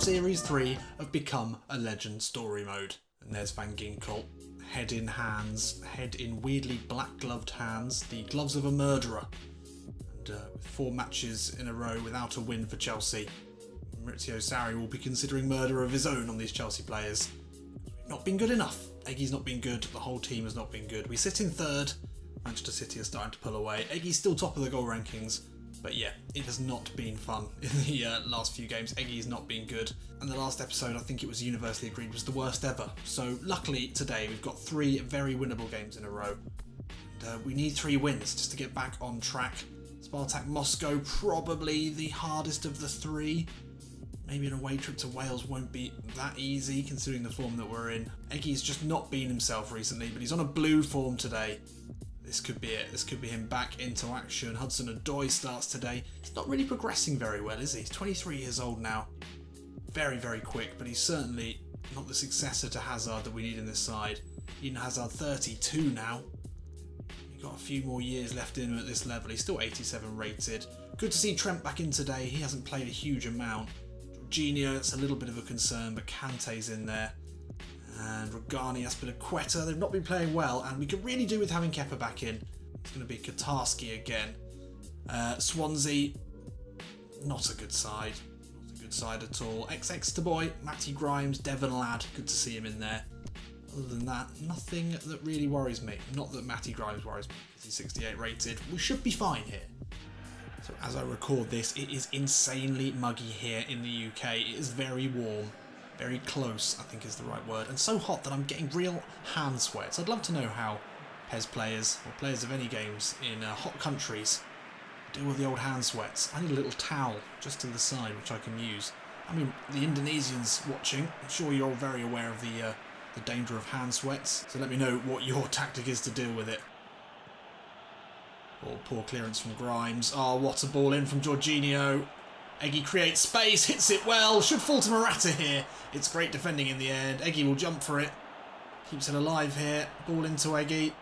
Series 3 of Become a Legend Story Mode. And there's Van Ginkel, head in hands, head in weirdly black gloved hands, the gloves of a murderer. And with 4 matches in a row without a win for Chelsea, Maurizio Sarri will be considering murder of his own on these Chelsea players. We've not been good enough. Eggy's not been good, the whole team has not been good. We sit in 3rd, Manchester City are starting to pull away. Eggy's still top of the goal rankings. But yeah, it has not been fun in the last few games. Eggy's not been good. And the last episode, I think it was universally agreed, was the worst ever. So luckily today we've got 3 very winnable games in a row. And we need 3 wins just to get back on track. Spartak Moscow, probably the hardest of the 3. Maybe an away trip to Wales won't be that easy considering the form that we're in. Eggy's just not been himself recently, but he's on a blue form today. This could be it. This could be him back into action. Hudson-Odoi starts today. He's not really progressing very well, is he? He's 23 years old now. Very, very quick, but he's certainly not the successor to Hazard that we need in this side. Eden Hazard, 32 now. He's got a few more years left in him at this level. He's still 87 rated. Good to see Trent back in today. He hasn't played a huge amount. Jorginho, it's a little bit of a concern, but Kante's in there. And Rugani, Aspilicueta, they've not been playing well, and we could really do with having Kepa back in. It's going to be Katarski again. Swansea, not a good side. Not a good side at all. Ex-Exeter boy, Matty Grimes, Devon lad, good to see him in there. Other than that, nothing that really worries me. Not that Matty Grimes worries me, because he's 68 rated. We should be fine here. So as I record this, it is insanely muggy here in the UK. It is very warm. Very close, I think is the right word, and so hot that I'm getting real hand sweats. I'd love to know how PES players, or players of any games in hot countries, deal with the old hand sweats. I need a little towel just to the side which I can use. I mean, the Indonesians watching, I'm sure you're all very aware of the danger of hand sweats, so let me know what your tactic is to deal with it. Oh, poor clearance from Grimes. Oh, what a ball in from Jorginho. Eggy creates space, hits it well, should fall to Morata here. It's great defending in the end. Eggy will jump for it. Keeps it alive here. Ball into Eggy.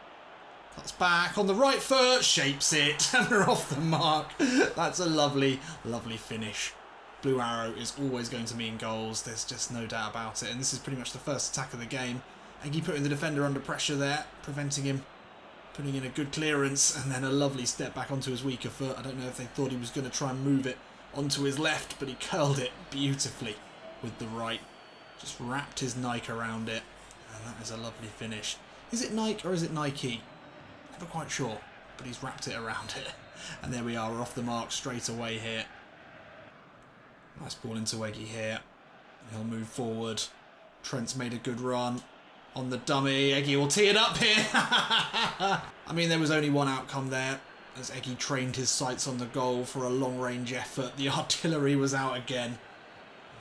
Cuts back on the right foot, shapes it, and we're off the mark. That's a lovely, lovely finish. Blue arrow is always going to mean goals. There's just no doubt about it. And this is pretty much the first attack of the game. Eggy putting the defender under pressure there, preventing him. Putting in a good clearance, and then a lovely step back onto his weaker foot. I don't know if they thought he was going to try and move it onto his left, but he curled it beautifully with the right. Just wrapped his Nike around it, and that is a lovely finish. Is it Nike or is it Nike? Never quite sure, but he's wrapped it around it. And there we are, we're off the mark straight away here. Nice ball into Eggy here. He'll move forward. Trent's made a good run on the dummy. Eggy will tee it up here. I mean, there was only one outcome there. As Eggy trained his sights on the goal for a long-range effort, the artillery was out again.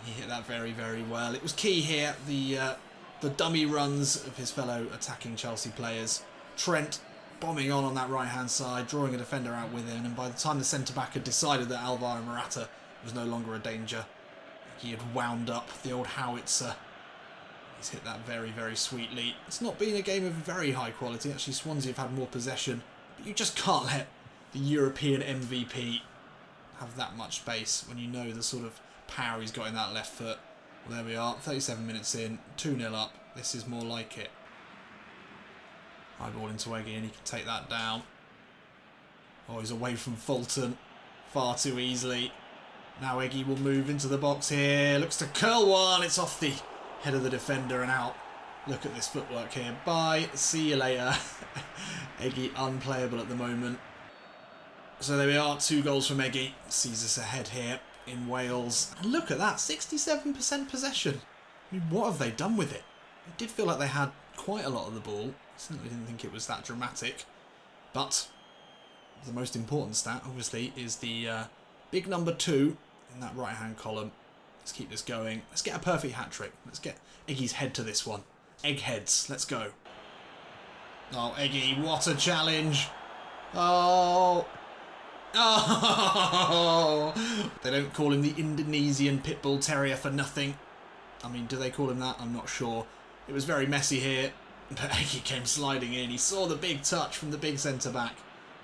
He hit that very, very well. It was key here, the dummy runs of his fellow attacking Chelsea players. Trent bombing on that right-hand side, drawing a defender out with him, and by the time the centre-back had decided that Alvaro Morata was no longer a danger, he had wound up the old howitzer. He's hit that very, very sweetly. It's not been a game of very high quality. Actually, Swansea have had more possession, but you just can't let the European MVP have that much space when you know the sort of power he's got in that left foot. Well, there we are, 37 minutes in, 2-0 up. This is more like it. High ball into Eggy and he can take that down. Oh, he's away from Fulton far too easily. Now Eggy will move into the box here. Looks to curl one. It's off the head of the defender and out. Look at this footwork here. Bye. See you later. Eggy unplayable at the moment. So there we are, 2 goals from Eggy. Sees us ahead here in Wales. And look at that, 67% possession. I mean, what have they done with it? It did feel like they had quite a lot of the ball. Certainly didn't think it was that dramatic. But the most important stat, obviously, is the big number 2 in that right-hand column. Let's keep this going. Let's get a perfect hat-trick. Let's get Eggy's head to this one. Eggheads, let's go. Oh, Eggy, what a challenge. Oh. Oh. They don't call him the Indonesian Pitbull Terrier for nothing. I mean, do they call him that? I'm not sure. It was very messy here, but Eggy came sliding in. He saw the big touch from the big centre-back.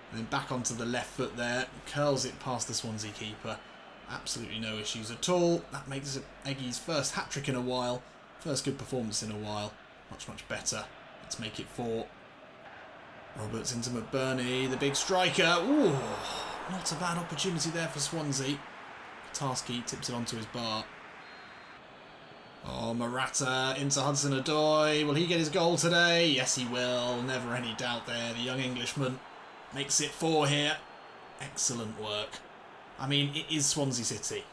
And then back onto the left foot there. Curls it past the Swansea keeper. Absolutely no issues at all. That makes it Eggy's first hat-trick in a while. First good performance in a while. Much, much better. Let's make it 4. Roberts into McBurney, the big striker. Ooh, not a bad opportunity there for Swansea. Tarski tips it onto his bar. Oh, Morata into Hudson-Odoi. Will he get his goal today? Yes, he will. Never any doubt there. The young Englishman makes it 4 here. Excellent work. I mean, it is Swansea City.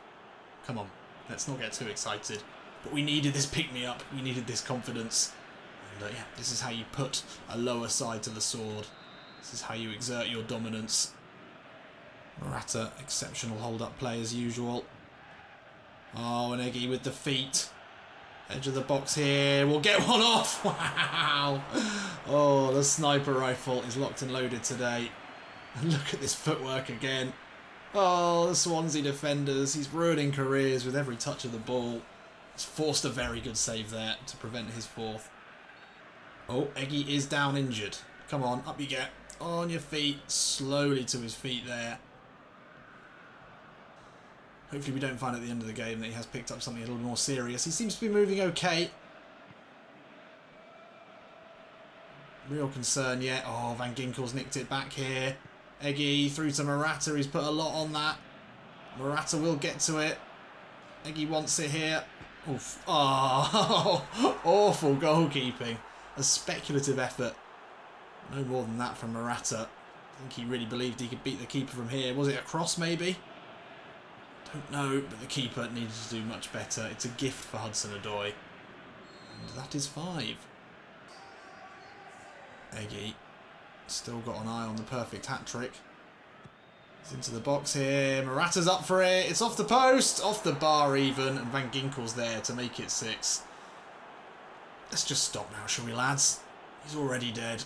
Come on, let's not get too excited. But we needed this pick-me-up. We needed this confidence. And yeah, this is how you put a lower side to the sword. This is how you exert your dominance. Morata, exceptional hold-up play as usual. Oh, and Eggy with the feet. Edge of the box here. We'll get one off. Wow. Oh, the sniper rifle is locked and loaded today. And look at this footwork again. Oh, the Swansea defenders. He's ruining careers with every touch of the ball. He's forced a very good save there to prevent his 4th. Oh, Eggy is down injured. Come on, up you get. On your feet. Slowly to his feet there. Hopefully we don't find at the end of the game that he has picked up something a little more serious. He seems to be moving okay. Real concern yet. Oh, Van Ginkel's nicked it back here. Eggy through to Morata. He's put a lot on that. Morata will get to it. Eggy wants it here. Oof. Oh, awful goalkeeping. A speculative effort. No more than that from Morata. I think he really believed he could beat the keeper from here. Was it a cross maybe? Don't know, but the keeper needed to do much better. It's a gift for Hudson-Odoi. And that is 5. Eggy still got an eye on the perfect hat-trick. He's into the box here. Morata's up for it. It's off the post. Off the bar even. And Van Ginkel's there to make it 6. Let's just stop now, shall we, lads? He's already dead.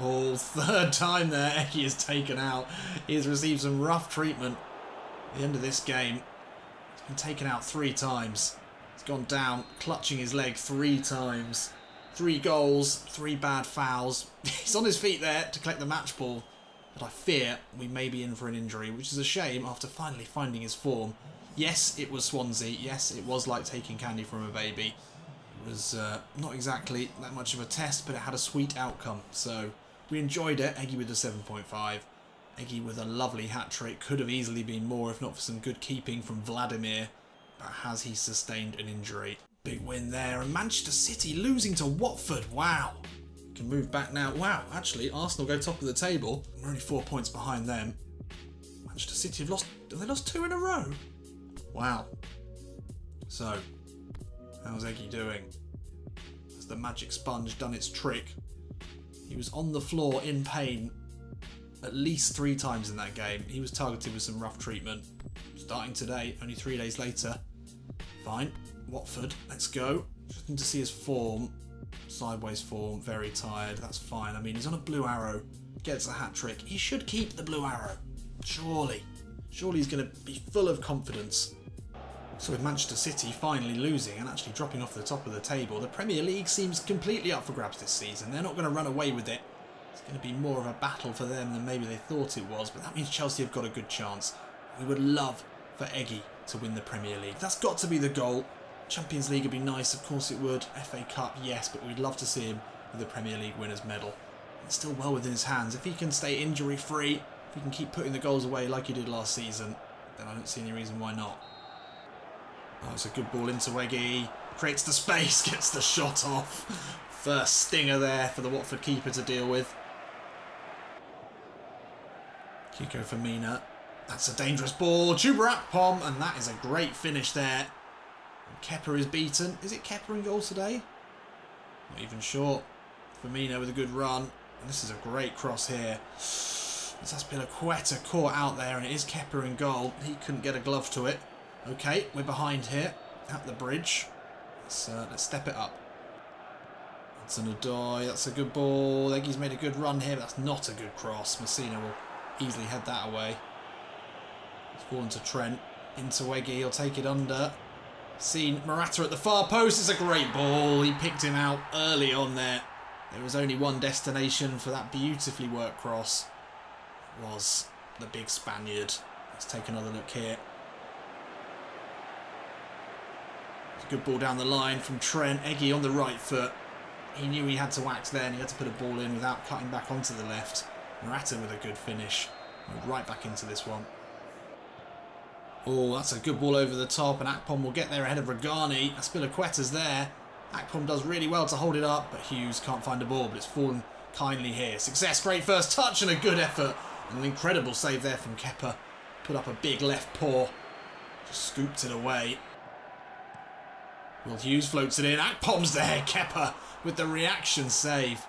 Oh, 3rd time there. Eggy is taken out. He has received some rough treatment at the end of this game. He's been taken out 3 times. He's gone down, clutching his leg 3 times. 3 goals, 3 bad fouls. He's on his feet there to collect the match ball. But I fear we may be in for an injury, which is a shame after finally finding his form. Yes, it was Swansea. Yes, it was like taking candy from a baby. It was not exactly that much of a test, but it had a sweet outcome. So we enjoyed it. Eggy with a 7.5. Eggy with a lovely hat-trick. Could have easily been more if not for some good keeping from Vladimir. But has he sustained an injury? Big win there. And Manchester City losing to Watford. Wow. We can move back now. Wow, actually, Arsenal go top of the table. We're only 4 points behind them. Manchester City have lost... Have they lost 2 in a row? Wow. So, how's Eggy doing? Has the magic sponge done its trick? He was on the floor in pain at least 3 times in that game. He was targeted with some rough treatment. Starting today, only 3 days later. Fine. Watford, let's go. Just need to see his form. Sideways form, very tired. That's fine. I mean, he's on a blue arrow. Gets a hat-trick. He should keep the blue arrow. Surely. Surely he's going to be full of confidence. So with Manchester City finally losing and actually dropping off the top of the table, the Premier League seems completely up for grabs this season. They're not going to run away with it. It's going to be more of a battle for them than maybe they thought it was, but that means Chelsea have got a good chance. We would love for Eggy to win the Premier League. That's got to be the goal. Champions League would be nice, of course it would. FA Cup, yes, but we'd love to see him with the Premier League winners' medal. It's still well within his hands. If he can stay injury-free, if he can keep putting the goals away like he did last season, then I don't see any reason why not. Oh, it's a good ball into Eggy. Creates the space, gets the shot off. First stinger there for the Watford keeper to deal with. Kiko Firmino. That's a dangerous ball. Chubarakpom, and that is a great finish there. And Kepa is beaten. Is it Kepa in goal today? Not even sure. Firmino with a good run. And this is a great cross here. It's Azpilicueta caught out there, and it is Kepa in goal. He couldn't get a glove to it. Okay, we're behind here at the bridge. Let's step it up. Hudson-Odoi, that's a good ball. Eggy's made a good run here, but that's not a good cross. Messina will easily head that away. It's fallen to Trent. Into Eggy, he'll take it under. Seen Morata at the far post. It's a great ball. He picked him out early on there. There was only one destination for that beautifully worked cross. It was the big Spaniard. Let's take another look here. It's a good ball down the line from Trent. Eggy on the right foot. He knew he had to act there and he had to put a ball in without cutting back onto the left. Morata with a good finish. Right back into this one. Oh, that's a good ball over the top, and Akpom will get there ahead of Regani. Aspilicueta's there. Akpom does really well to hold it up, but Hughes can't find a ball, but it's fallen kindly here. Success, great first touch and a good effort. And an incredible save there from Kepa. Put up a big left paw. Just scooped it away. Will Hughes floats it in. Akpom's there. Kepa with the reaction save.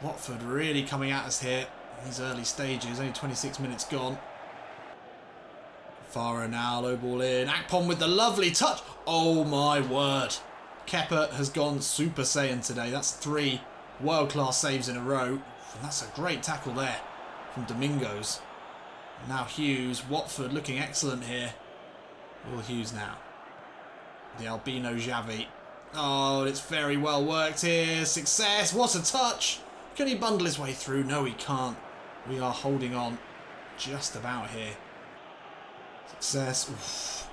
Watford really coming at us here in these early stages. Only 26 minutes gone. Farah now, low ball in. Akpom with the lovely touch. Oh my word. Kepa has gone Super Saiyan today. That's 3 world-class saves in a row. And that's a great tackle there from Domingos. And now Hughes. Watford looking excellent here. Will Hughes now. The Albino Xavi. Oh, it's very well worked here. Success. What a touch. Can he bundle his way through? No, he can't. We are holding on just about here. Success. Oof.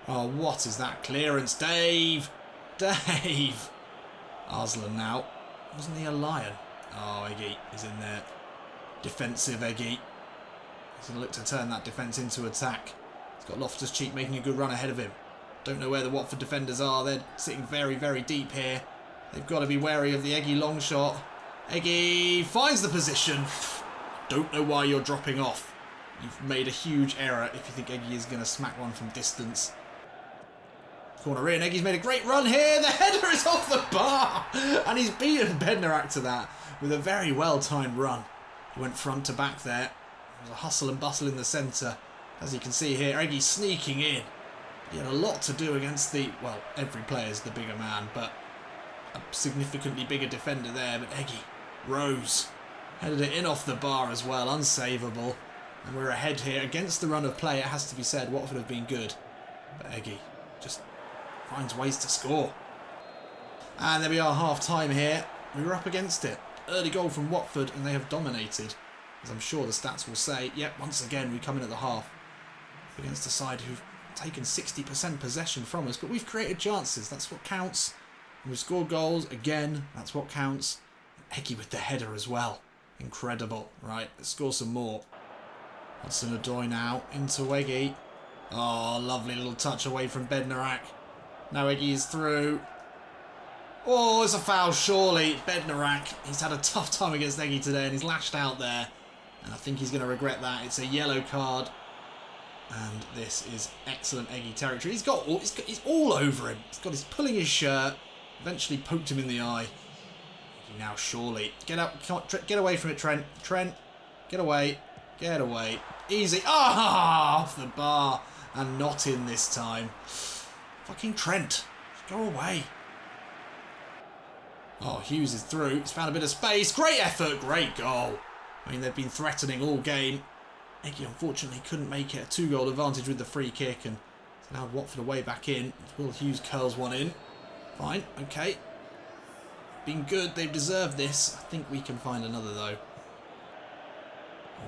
Oh, what is that clearance? Dave! Dave! Arslan now. Wasn't he a lion? Oh, Eggy is in there. Defensive Eggy. He's going to look to turn that defence into attack. He's got Loftus-Cheek making a good run ahead of him. Don't know where the Watford defenders are. They're sitting very, very deep here. They've got to be wary of the Eggy long shot. Eggy finds the position. Don't know why you're dropping off. You've made a huge error if you think Eggy is going to smack one from distance. Corner in. Eggy's made a great run here. The header is off the bar. And he's beaten Bednarak to that with a very well-timed run. He went front to back there. There was a hustle and bustle in the centre. As you can see here, Eggy sneaking in. He had a lot to do against the... Well, every player is the bigger man, but a significantly bigger defender there. But Eggy rose. Headed it in off the bar as well. Unsavable. And we're ahead here. Against the run of play, it has to be said, Watford have been good. But Eggy just finds ways to score. And there we are, half-time here. We were up against it. Early goal from Watford, and they have dominated. As I'm sure the stats will say. Yep, once again, we come in at the half. Against a side who've taken 60% possession from us. But we've created chances. That's what counts. And we've scored goals. Again, that's what counts. Eggy with the header as well. Incredible. Right, let's score some more. Hudson-Odoi now into Eggy. Oh, lovely little touch away from Bednarak. Now Eggy is through. Oh, it's a foul, surely. Bednarak, he's had a tough time against Eggy today and he's lashed out there. And I think he's going to regret that. It's a yellow card. And this is excellent Eggy territory. He's all over him. He's pulling his shirt. Eventually poked him in the eye. Eggy now, surely. Get up, get away from it, Trent. Trent, get away. Get away. Easy. Ah, off the bar. And not in this time. Fucking Trent. Go away. Oh, Hughes is through. He's found a bit of space. Great effort. Great goal. I mean, they've been threatening all game. Eggy unfortunately couldn't make it. A 2-goal advantage with the free kick. And it's allowed Watford away back in. Will Hughes curls one in. Fine. Okay. Been good. They've deserved this. I think we can find another though.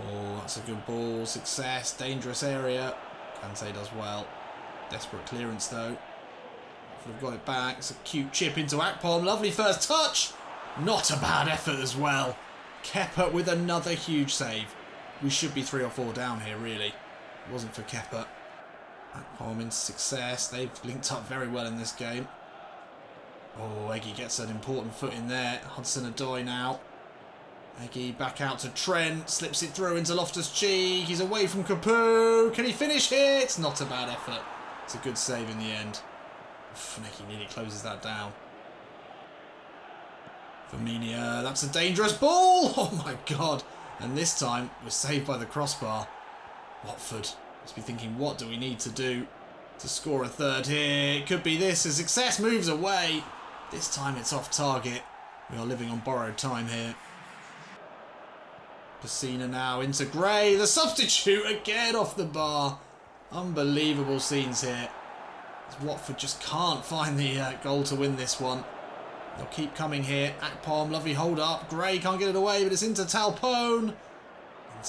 Oh, that's a good ball. Success. Dangerous area. Kante does well. Desperate clearance though. We've got it back. It's a cute chip into Akpom. Lovely first touch. Not a bad effort as well. Kepa with another huge save. We should be 3 or 4 down here, really. It wasn't for Kepa. Akpom into Success. They've linked up very well in this game. Oh, Eggy gets an important foot in there. Hudson-Odoi now. Eggy back out to Trent. Slips it through into Loftus-Cheek. He's away from Capu. Can he finish here? It's not a bad effort. It's a good save in the end. Eggy nearly closes that down. Firmino, that's a dangerous ball! Oh my god. And this time, we're saved by the crossbar. Watford must be thinking, what do we need to do to score a third here? It could be this. A Success moves away. This time it's off target. We are living on borrowed time here. Pacina now into Gray. The substitute again off the bar. Unbelievable scenes here. As Watford just can't find the goal to win this one. They'll keep coming here. Akpom, lovely hold up. Gray can't get it away, but it's into Talpone.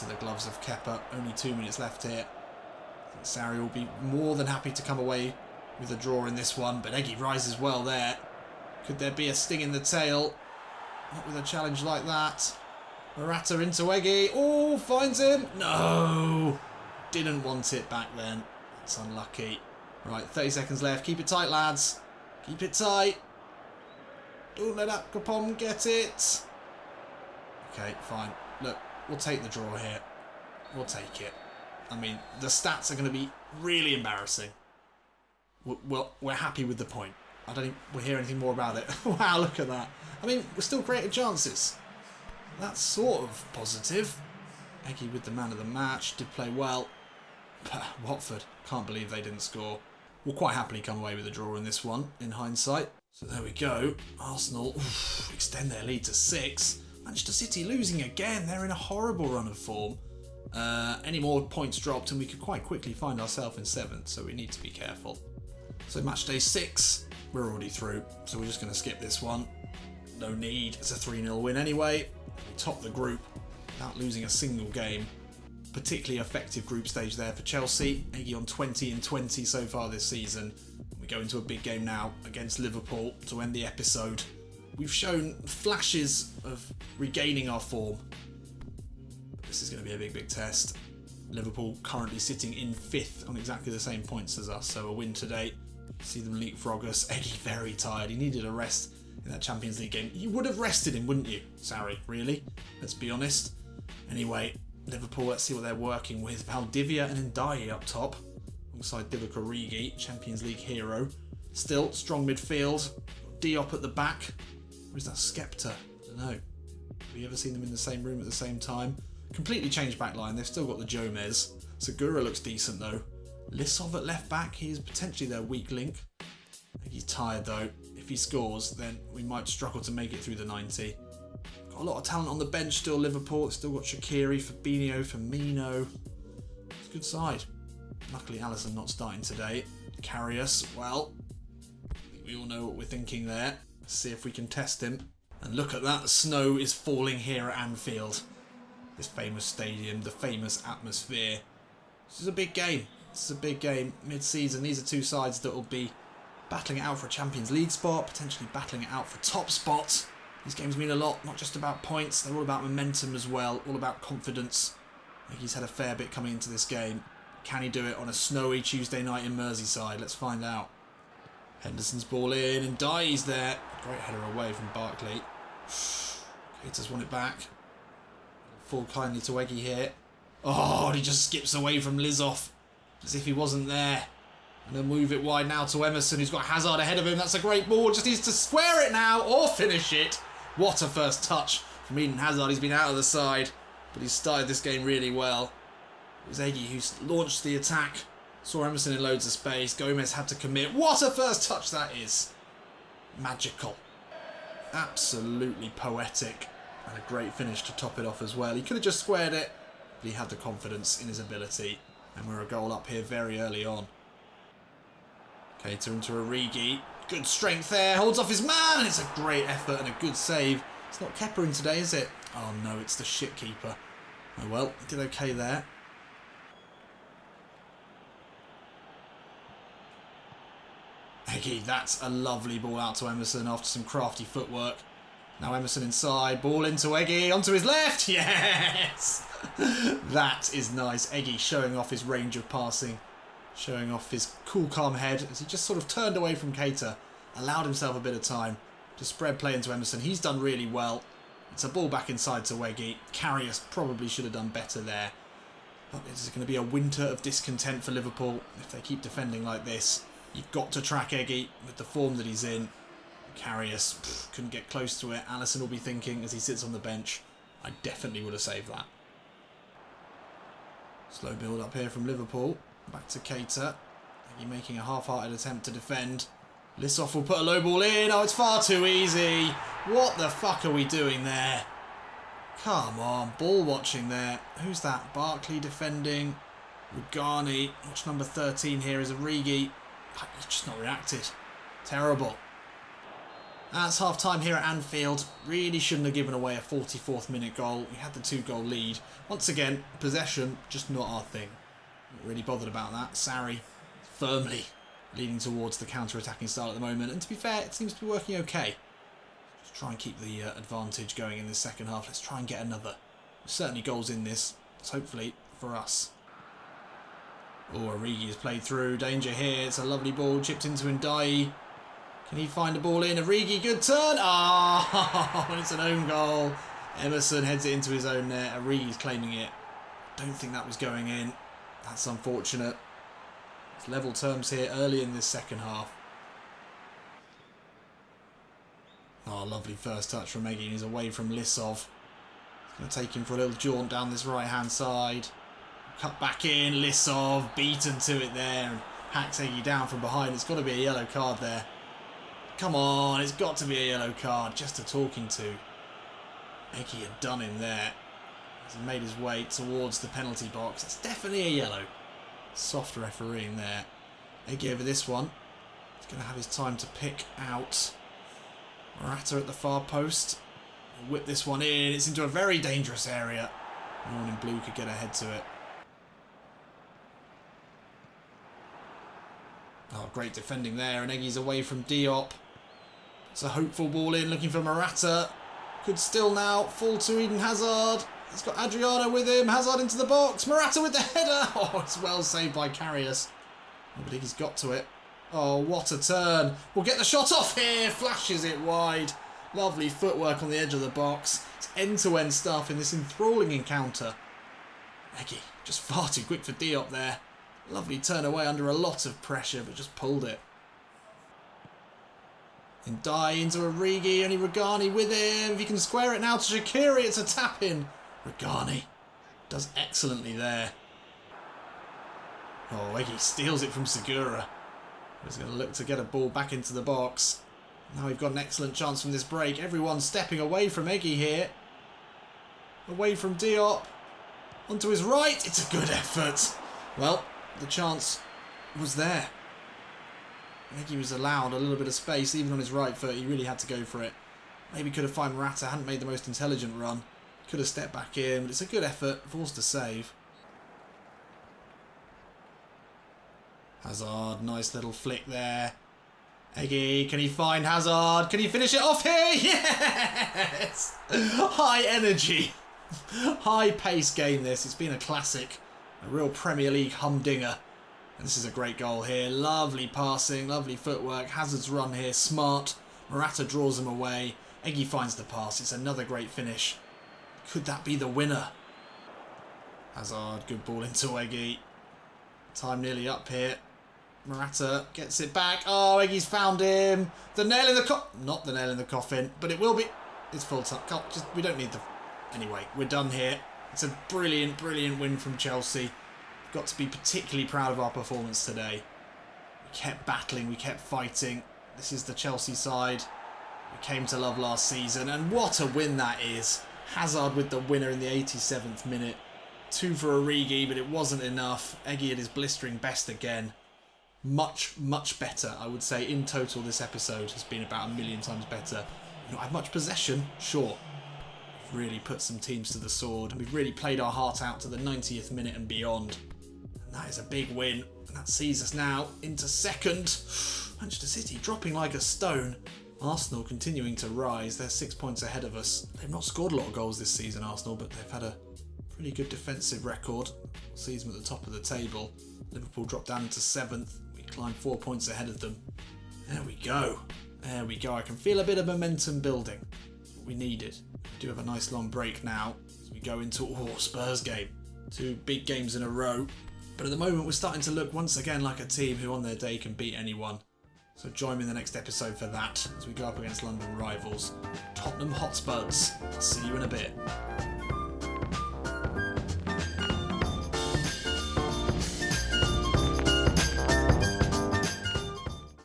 into the gloves of Kepa. Only 2 minutes left here. I think Sarri will be more than happy to come away with a draw in this one, but Eggy rises well there. Could there be a sting in the tail? Not with a challenge like that. Morata into Eggy. Oh, finds him. No! Didn't want it back then. That's unlucky. Right, 30 seconds left. Keep it tight, lads. Keep it tight. Don't let Akpom get it. Okay, fine. Look, we'll take the draw here. We'll take it. I mean, the stats are going to be really embarrassing. We're happy with the point. I don't think we'll hear anything more about it. Wow, look at that. I mean, we're still creating chances. That's sort of positive. Eggy with the man of the match. Did play well. But Watford, can't believe they didn't score. We'll quite happily come away with a draw in this one, in hindsight. So there we go. Arsenal extend their lead to 6. Manchester City losing again. They're in a horrible run of form. Any more points dropped and we could quite quickly find ourselves in 7th, so we need to be careful. So match day 6, we're already through, so we're just going to skip this one. No need, it's a 3-0 win anyway. We top the group without losing a single game. Particularly effective group stage there for Chelsea. Eggy on 20 and 20 so far this season. We go into a big game now against Liverpool to end the episode. We've shown flashes of regaining our form. This is going to be a big, big test. Liverpool currently sitting in 5th on exactly the same points as us, so a win today. See them leapfrog us. Eggy very tired. He needed a rest in that Champions League game. You would have rested him, wouldn't you? Sarri, really? Let's be honest. Anyway, Liverpool, let's see what they're working with. Valdivia and Ndiaye up top, alongside Divock Origi, Champions League hero. Still, strong midfield. Diop at the back. Or is that Skepta? I don't know. Have you ever seen them in the same room at the same time? Completely changed back line. They've still got the Jomez. Segura looks decent though. Lissov at left back. He's potentially their weak link. I think he's tired though. If he scores, then we might struggle to make it through the 90. Got a lot of talent on the bench still, Liverpool. It's still got Shaqiri, Fabinho, Firmino. It's a good side. Luckily, Alisson not starting today. Karius, well, I think we all know what we're thinking there. Let's see if we can test him. And look at that, the snow is falling here at Anfield. This famous stadium, the famous atmosphere. This is a big game. This is a big game. Mid-season, these are two sides that will be battling it out for a Champions League spot, potentially battling it out for top spots. These games mean a lot, not just about points, they're all about momentum as well, all about confidence. I think he's had a fair bit coming into this game. Can he do it on a snowy Tuesday night in Merseyside? Let's find out. Henderson's ball in, and Ndiaye's there. Great header away from Barkley. Keita's won it back. Fall kindly to Eggy here. Oh, he just skips away from Lizoff as if he wasn't there. And they'll move it wide now to Emerson, who's got Hazard ahead of him. That's a great ball. Just needs to square it now or finish it. What a first touch from Eden Hazard. He's been out of the side, but he's started this game really well. It was Eggy who launched the attack. Saw Emerson in loads of space. Gomez had to commit. What a first touch that is. Magical. Absolutely poetic. And a great finish to top it off as well. He could have just squared it, but he had the confidence in his ability. And we're a goal up here very early on. Keita into Origi. Good strength there. Holds off his man. It's a great effort and a good save. It's not Kepa in today, is it? Oh no, it's the shit keeper. Oh well, did okay there. Eggy, that's a lovely ball out to Emerson after some crafty footwork. Now Emerson inside, ball into Eggy, onto his left, yes! That is nice. Eggy showing off his range of passing, showing off his cool, calm head as he just sort of turned away from Keita, allowed himself a bit of time to spread play into Emerson. He's done really well. It's a ball back inside to Eggy. Karius probably should have done better there. But this is going to be a winter of discontent for Liverpool if they keep defending like this. You've got to track Eggy with the form that he's in. Karius couldn't get close to it. Alisson will be thinking as he sits on the bench, I definitely would have saved that. Slow build up here from Liverpool. Back to Keita. Eggy making a half-hearted attempt to defend. Lissoff will put a low ball in. Oh, it's far too easy. What the fuck are we doing there? Come on, ball watching there. Who's that? Barkley defending. Rugani. Watch number 13 here is Origi. He's just not reacted. Terrible. That's half-time here at Anfield. Really shouldn't have given away a 44th minute goal. We had the 2-goal lead. Once again, possession, just not our thing. Not really bothered about that. Sarri firmly leading towards the counter-attacking style at the moment. And to be fair, it seems to be working okay. Just try and keep the advantage going in this second half. Let's try and get another. There's certainly goals in this. It's hopefully for us. Oh, Origi has played through. Danger here. It's a lovely ball chipped into Ndai. Can he find the ball in? Origi, good turn. Ah, oh, it's an own goal. Emerson heads it into his own net. Origi's claiming it. Don't think that was going in. That's unfortunate. It's level terms here early in this second half. Oh, lovely first touch from Eggy. He's away from Lissov. He's going to take him for a little jaunt down this right-hand side. Cut back in. Lissov beaten to it there. And hacks Eggy down from behind. It's got to be a yellow card there. Come on, it's got to be a yellow card. Just a talking to. Eggy had done him there. As he made his way towards the penalty box. It's definitely a yellow. Soft refereeing there. Eggy over this one. He's going to have his time to pick out Morata at the far post. He'll whip this one in. It's into a very dangerous area. No one in blue could get ahead to it. Oh, great defending there. And Eggy's away from Diop. It's a hopeful ball in, looking for Morata. Could still now fall to Eden Hazard. He's got Adriano with him. Hazard into the box. Morata with the header. Oh, it's well saved by Karius. I believe he's got to it. Oh, what a turn. We'll get the shot off here. Flashes it wide. Lovely footwork on the edge of the box. It's end-to-end stuff in this enthralling encounter. Eggy, just far too quick for Diop there. Lovely turn away under a lot of pressure, but just pulled it. Ndai into Origi, only Regani with him. If he can square it now to Shaqiri, it's a tap-in. Regani does excellently there. Oh, Eggy steals it from Segura. He's going to look to get a ball back into the box. Now we've got an excellent chance from this break. Everyone's stepping away from Eggy here. Away from Diop. Onto his right. It's a good effort. Well, the chance was there. Eggy was allowed a little bit of space, even on his right foot. He really had to go for it. Maybe could have found Morata, hadn't made the most intelligent run. Could have stepped back in, but it's a good effort, forced to save. Hazard, nice little flick there. Eggy, can he find Hazard? Can he finish it off here? Yes! High energy. High pace game this. It's been a classic. A real Premier League humdinger. And this is a great goal here. Lovely passing, lovely footwork. Hazard's run here, smart. Morata draws him away. Eggy finds the pass. It's another great finish. Could that be the winner? Hazard, good ball into Eggy. Time nearly up here. Morata gets it back. Oh, Eggy's found him. The nail in the coffin. Not the nail in the coffin, but it will be. It's full time. We don't need the... Anyway, we're done here. It's a brilliant, brilliant win from Chelsea. Got to be particularly proud of our performance today. We kept battling, we kept fighting. This is the Chelsea side we came to love last season, and what a win that is. Hazard with the winner in the 87th minute. 2 for Origi, but it wasn't enough. Eggy at his blistering best again. Much, much better, I would say. In total, this episode has been about 1,000,000 times better. We don't have much possession, sure. We've really put some teams to the sword. We've really played our heart out to the 90th minute and beyond. That is a big win, and that sees us now into second. Manchester City dropping like a stone. Arsenal continuing to rise. They're 6 points ahead of us. They've not scored a lot of goals this season, Arsenal, but they've had a pretty good defensive record. Sees them at the top of the table. Liverpool dropped down into 7th. We climbed 4 points ahead of them. There we go. There we go. I can feel a bit of momentum building. What we needed. We do have a nice long break now as we go into Spurs game. 2 big games in a row. But at the moment, we're starting to look once again like a team who on their day can beat anyone. So join me in the next episode for that as we go up against London rivals, Tottenham Hotspurs. I'll see you in a bit.